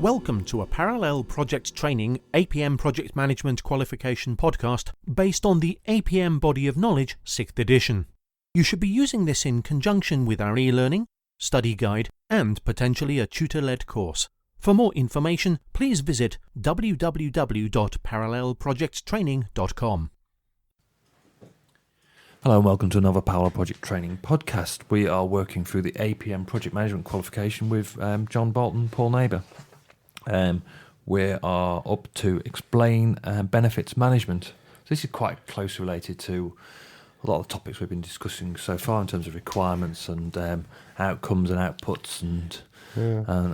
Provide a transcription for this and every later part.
Welcome to a parallel project training APM Project Management qualification podcast based on the APM Body of Knowledge 6th edition. You should be using this in conjunction with our e-learning, study guide and potentially a tutor-led course. For more information, please visit www.parallelprojecttraining.com. Hello and welcome to another Parallel Project Training podcast. We are working through the APM Project Management qualification with John Bolton, Paul Neighbour. We are up to explain benefits management. So this is quite closely related to a lot of the topics we've been discussing so far in terms of requirements and outcomes and outputs and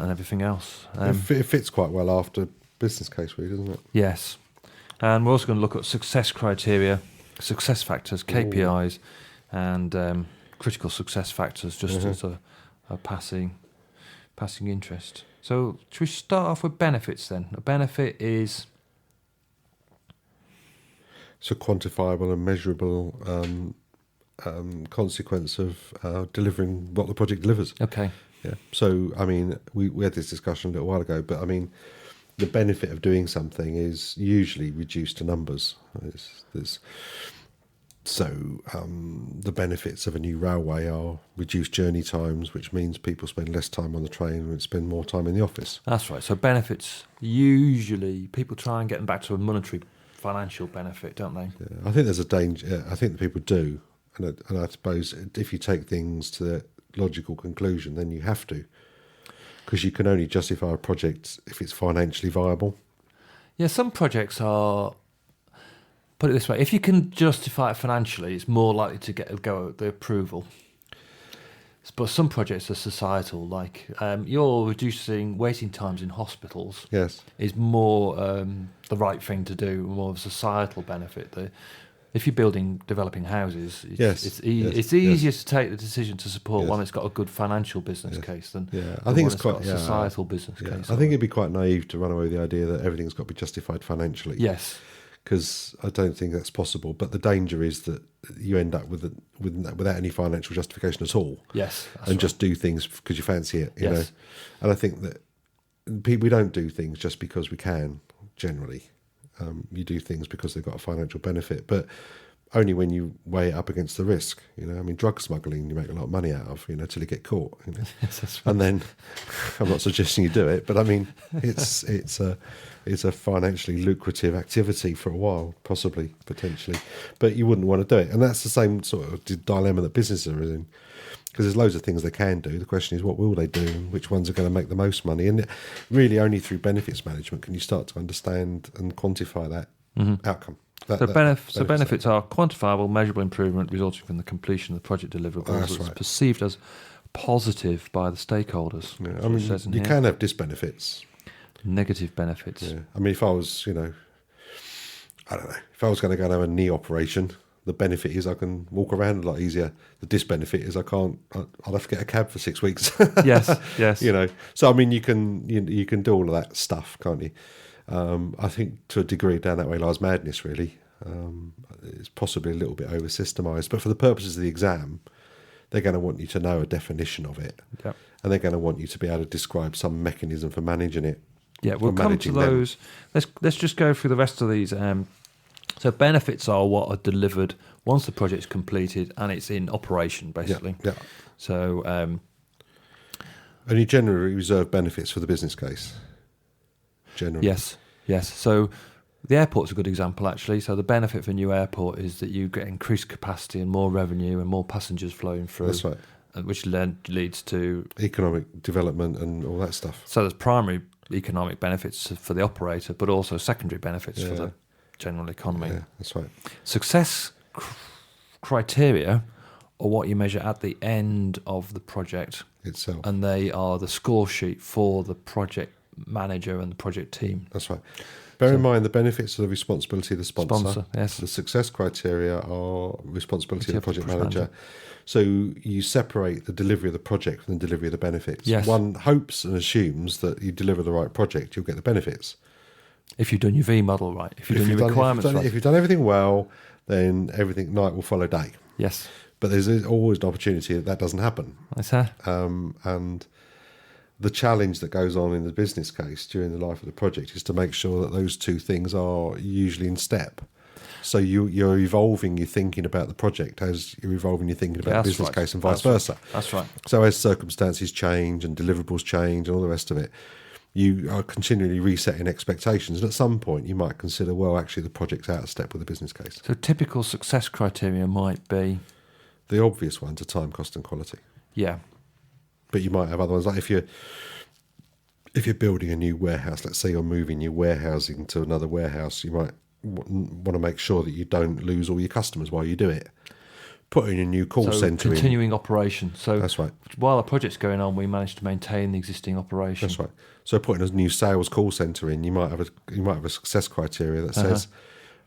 everything else. It fits quite well after business case, really, doesn't it? Yes. And we're also going to look at success criteria, success factors, KPIs, and critical success factors, just as a passing interest. So should we start off with benefits then? A benefit is... It's a quantifiable and measurable consequence of delivering what the project delivers. Okay. Yeah. So, I mean, we had this discussion a little while ago, but I mean, the benefit of doing something is usually reduced to numbers. The benefits of a new railway are reduced journey times, which means people spend less time on the train and spend more time in the office. That's right. So benefits, usually people try and get them back to a monetary financial benefit, don't they? Yeah, I think there's a danger. I think that people do. And I suppose if you take things to the logical conclusion, then you have to. Because you can only justify a project if it's financially viable. Yeah, some projects are... Put it this way, if you can justify it financially, it's more likely to go the approval. But some projects are societal, like you're reducing waiting times in hospitals. Yes, is more the right thing to do, more of a societal benefit. If you're developing houses, it's easier to take the decision to support one that's got a good financial business case than I think it's quite a societal business case. I think it'd be quite naive to run away with the idea that everything's got to be justified financially. Yes. Because I don't think that's possible. But the danger is that you end up without any financial justification at all. Yes, and just do things because you fancy it. You know, and I think that we don't do things just because we can. Generally, you do things because they've got a financial benefit, but only when you weigh it up against the risk. You know, I mean, drug smuggling you make a lot of money out of. You know, till you get caught. You know? Yes, that's right. And then I'm not suggesting you do it, but I mean, it's a financially lucrative activity for a while, potentially, but you wouldn't want to do it. And that's the same sort of dilemma that businesses are in, because there's loads of things they can do. The question is, what will they do and which ones are going to make the most money? And really only through benefits management can you start to understand and quantify that outcome. Benefits are quantifiable, measurable improvement resulting from the completion of the project deliverables that's perceived as positive by the stakeholders. Yeah, I mean, you can have disbenefits. Negative benefits. Yeah. I mean, if I was, I don't know, if I was going to go and have a knee operation, the benefit is I can walk around a lot easier. The disbenefit is I'll have to get a cab for 6 weeks. Yes. So I mean, you can do all of that stuff, can't you? I think to a degree down that way lies madness, really. It's possibly a little bit over-systemised, but for the purposes of the exam, they're going to want you to know a definition of it. Yep. And they're going to want you to be able to describe some mechanism for managing it. Yeah, we'll come to those. Let's just go through the rest of these. So benefits are what are delivered once the project's completed and it's in operation, basically. Yeah. So, and you generally reserve benefits for the business case. Generally. Yes. So the airport's a good example, actually. So the benefit for a new airport is that you get increased capacity and more revenue and more passengers flowing through. That's right. Which leads to economic development and all that stuff. So there's primary economic benefits for the operator, but also secondary benefits for the general economy. Yeah, that's right. Success criteria are what you measure at the end of the project itself, and they are the score sheet for the project manager and the project team. That's right. Bear in mind the benefits are the responsibility of the sponsor. Yes. The success criteria are responsibility of the project manager. So you separate the delivery of the project from the delivery of the benefits. Yes. One hopes and assumes that you deliver the right project, you'll get the benefits. If you've done your V model right, if you've done your requirements right. If you've done everything well, then night will follow day. Yes. But there's always an opportunity that doesn't happen. That's her. And the challenge that goes on in the business case during the life of the project is to make sure that those two things are usually in step. So you're evolving your thinking about the project as you're evolving your thinking about the business case and vice versa. That's right. So as circumstances change and deliverables change and all the rest of it, you are continually resetting expectations. And at some point you might consider, well, actually the project's out of step with the business case. So typical success criteria might be? The obvious ones are time, cost and quality. Yeah. But you might have other ones, like if you're building a new warehouse, let's say you're moving your warehousing to another warehouse, you might want to make sure that you don't lose all your customers while you do it. Putting a new call centre in. Continuing operation. So that's right. While the project's going on, we manage to maintain the existing operation. That's right. So putting a new sales call centre in, you might have a success criteria that says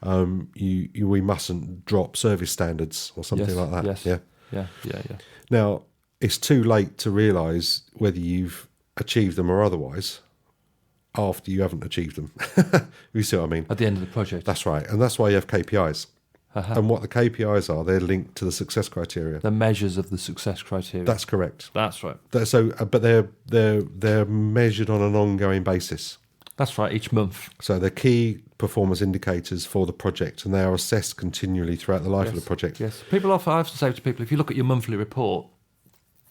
we mustn't drop service standards or something like that. Yes. Yeah. Now it's too late to realise whether you've achieved them or otherwise after you haven't achieved them. You see what I mean? At the end of the project. That's right. And that's why you have KPIs. And what the KPIs are, they're linked to the success criteria. The measures of the success criteria. That's correct. That's right. But they're measured on an ongoing basis. That's right, each month. So they're key performance indicators for the project, and they are assessed continually throughout the life of the project. Yes. I often say to people, if you look at your monthly report,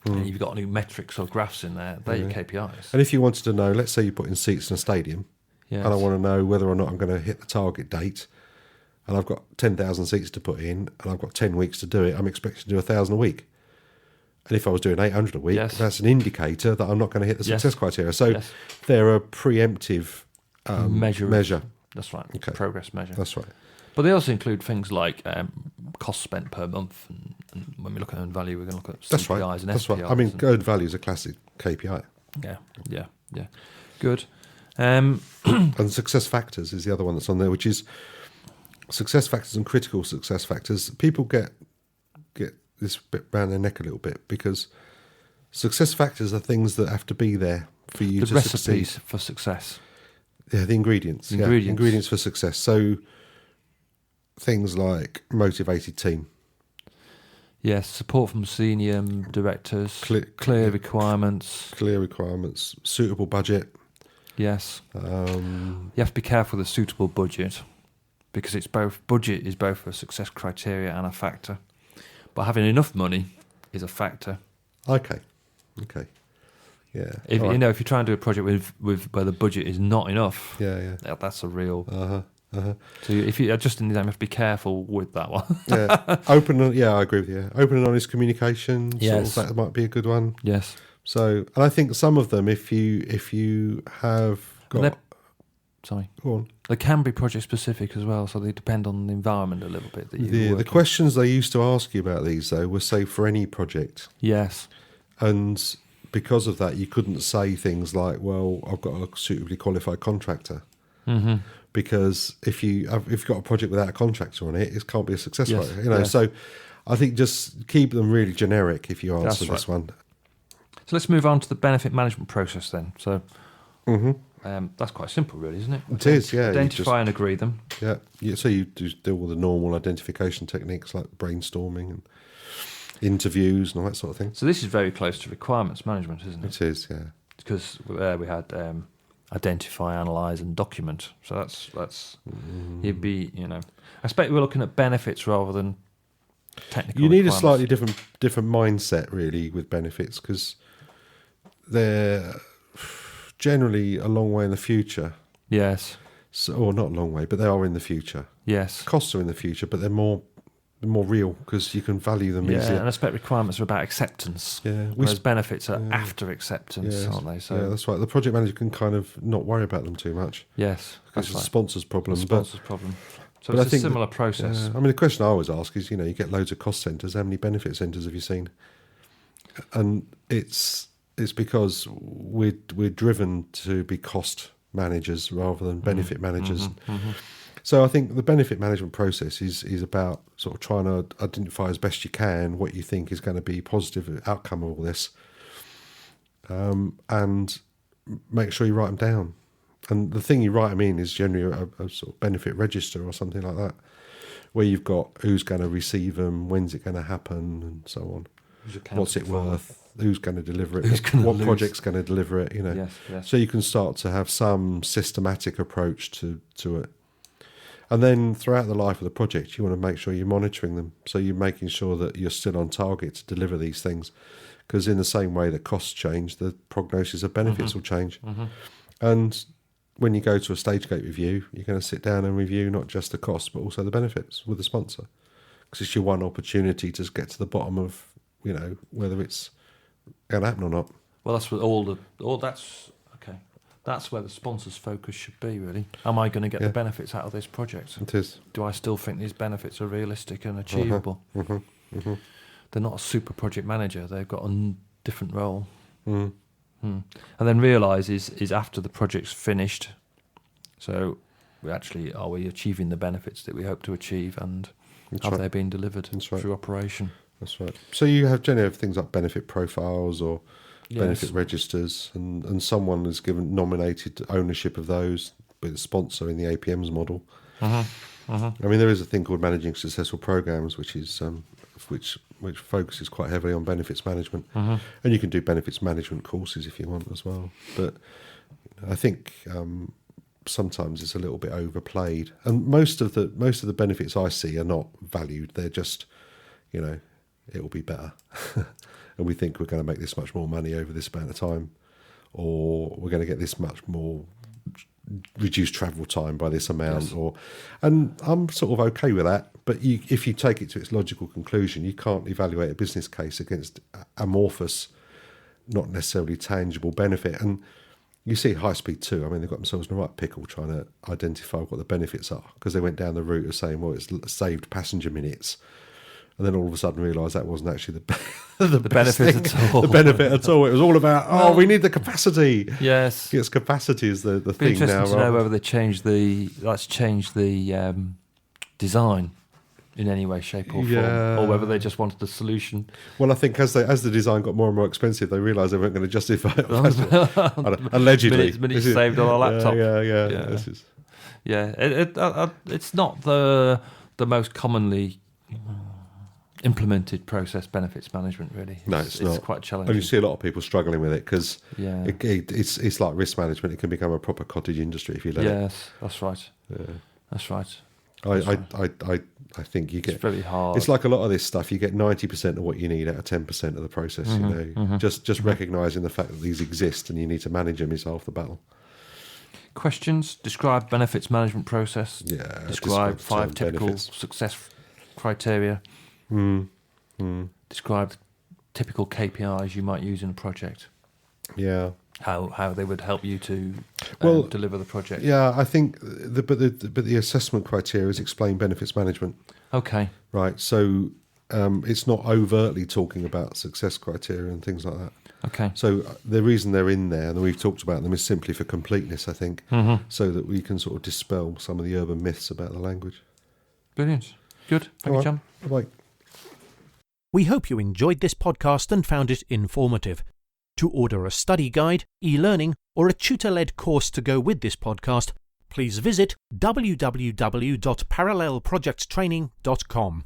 and you've got any metrics or graphs in there, they're your KPIs. And if you wanted to know, let's say you put in seats in a stadium, and I want to know whether or not I'm going to hit the target date, and I've got 10,000 seats to put in, and I've got 10 weeks to do it, I'm expected to do 1,000 a week. And if I was doing 800 a week, that's an indicator that I'm not going to hit the success criteria. So they're a preemptive measure. That's right. Okay. Progress measure. That's right. But they also include things like cost spent per month, and when we look at earned value, we're going to look at CPIs and SPIs. Right. I mean, earned value is a classic KPI. Yeah. Good. And success factors is the other one that's on there, which is success factors and critical success factors. People get this bit round their neck a little bit because success factors are things that have to be there for you to succeed. The recipes for success. Yeah, the ingredients. Ingredients for success. So things like motivated team. Yes, support from senior directors, clear requirements. Clear requirements, suitable budget. Yes. You have to be careful with a suitable budget because budget is both a success criteria and a factor. But having enough money is a factor. Okay. Yeah. If if you try and do a project with where the budget is not enough, that's a real. So if you just in the time, you have to be careful with that one. I agree with you. Open and honest communication. Yes, that might be a good one. Yes. So, and I think some of them, if you have got, sorry, go on. They can be project specific as well, so they depend on the environment a little bit. The questions they used to ask you about these though were say for any project. Yes. And because of that, you couldn't say things like, "Well, I've got a suitably qualified contractor," because if you've got a project without a contractor on it, it can't be a success rate. So I think just keep them really generic if you answer this one. So let's move on to the benefit management process then. So that's quite simple, really, isn't it? It is, yeah. Identify and agree them. Yeah. So you do all the normal identification techniques like brainstorming and interviews and all that sort of thing. So this is very close to requirements management, isn't it? It is, yeah. Because we had identify, analyse and document. So that's you'd be, I expect we're looking at benefits rather than technical You need a requirements. slightly different mindset, really, with benefits because they're generally a long way in the future. Yes. So, or not a long way, but they are in the future. Yes. Costs are in the future, but they're more real because you can value them easier. And I expect requirements are about acceptance. Yeah. Whereas benefits are after acceptance, aren't they? So that's right. The project manager can kind of not worry about them too much. Yes. Because it's a sponsor's problem. So it's a similar process. I mean, the question I always ask is, you get loads of cost centres. How many benefit centres have you seen? And it's because we're driven to be cost managers rather than benefit managers. So I think the benefit management process is about sort of trying to identify as best you can what you think is going to be positive outcome of all this, and make sure you write them down. And the thing you write them in is generally a sort of benefit register or something like that, where you've got who's going to receive them, when's it going to happen, and so on. What's it worth? who's going to deliver it, Who's gonna what lose. project's going to deliver it, Yes. So you can start to have some systematic approach to it. And then throughout the life of the project, you want to make sure you're monitoring them. So you're making sure that you're still on target to deliver these things. Because in the same way that costs change, the prognosis of benefits will change. And when you go to a stage gate review, you're going to sit down and review not just the costs, but also the benefits with the sponsor. Because it's your one opportunity to get to the bottom of, whether it's going to happen or not. Well, that's what that's okay. That's where the sponsor's focus should be, really. Am I going to get the benefits out of this project? It is. Do I still think these benefits are realistic and achievable? They're not a super project manager. They've got a different role. And then realise is after the project's finished, so are we achieving the benefits that we hope to achieve, and have they been delivered through operation? That's right. So you have generally things like benefit profiles or benefit Yes. registers, and someone is nominated ownership of those with a sponsor in the APM's model. I mean, there is a thing called Managing Successful Programs, which is which focuses quite heavily on benefits management, and you can do benefits management courses if you want as well. But I think sometimes it's a little bit overplayed, and most of the benefits I see are not valued. They're just, it will be better, and we think we're going to make this much more money over this amount of time, or we're going to get this much more reduced travel time by this amount, and I'm sort of okay with that. But if you take it to its logical conclusion, you can't evaluate a business case against amorphous, not necessarily tangible benefit. And you see High Speed 2, I mean, they've got themselves in the right pickle trying to identify what the benefits are, because they went down the route of saying, well, it's saved passenger minutes. And then all of a sudden realised that wasn't actually the benefit at all. The benefit at all. It was all about, we need the capacity. Yes. Yes, capacity is the Be thing interesting now. to know whether they change the design in any way, shape or form, or whether they just wanted the solution. Well, I think as the design got more and more expensive, they realised they weren't going to justify it. Allegedly. Minutes saved on our laptop. Yeah. This is... It's not the most commonly implemented process, benefits management, really. No, it's not. It's quite challenging. And you see a lot of people struggling with it because Yeah. it's like risk management. It can become a proper cottage industry if you let it. Yes, that's right. Yeah. That's right. I think you get... It's very hard. It's like a lot of this stuff. You get 90% of what you need out of 10% of the process. Just recognising the fact that these exist and you need to manage them is half the battle. Questions? Describe benefits management process. Yeah. Describe 5 term typical benefits. success criteria. Describe typical KPIs you might use in a project. Yeah. How they would help you to deliver the project. Yeah, I think the assessment criteria is explain benefits management. Okay. Right. So it's not overtly talking about success criteria and things like that. Okay. So the reason they're in there, and we've talked about them, is simply for completeness, I think, so that we can sort of dispel some of the urban myths about the language. Brilliant. Good. Thank you, John. Bye. We hope you enjoyed this podcast and found it informative. To order a study guide, e-learning, or a tutor-led course to go with this podcast, please visit www.parallelprojecttraining.com.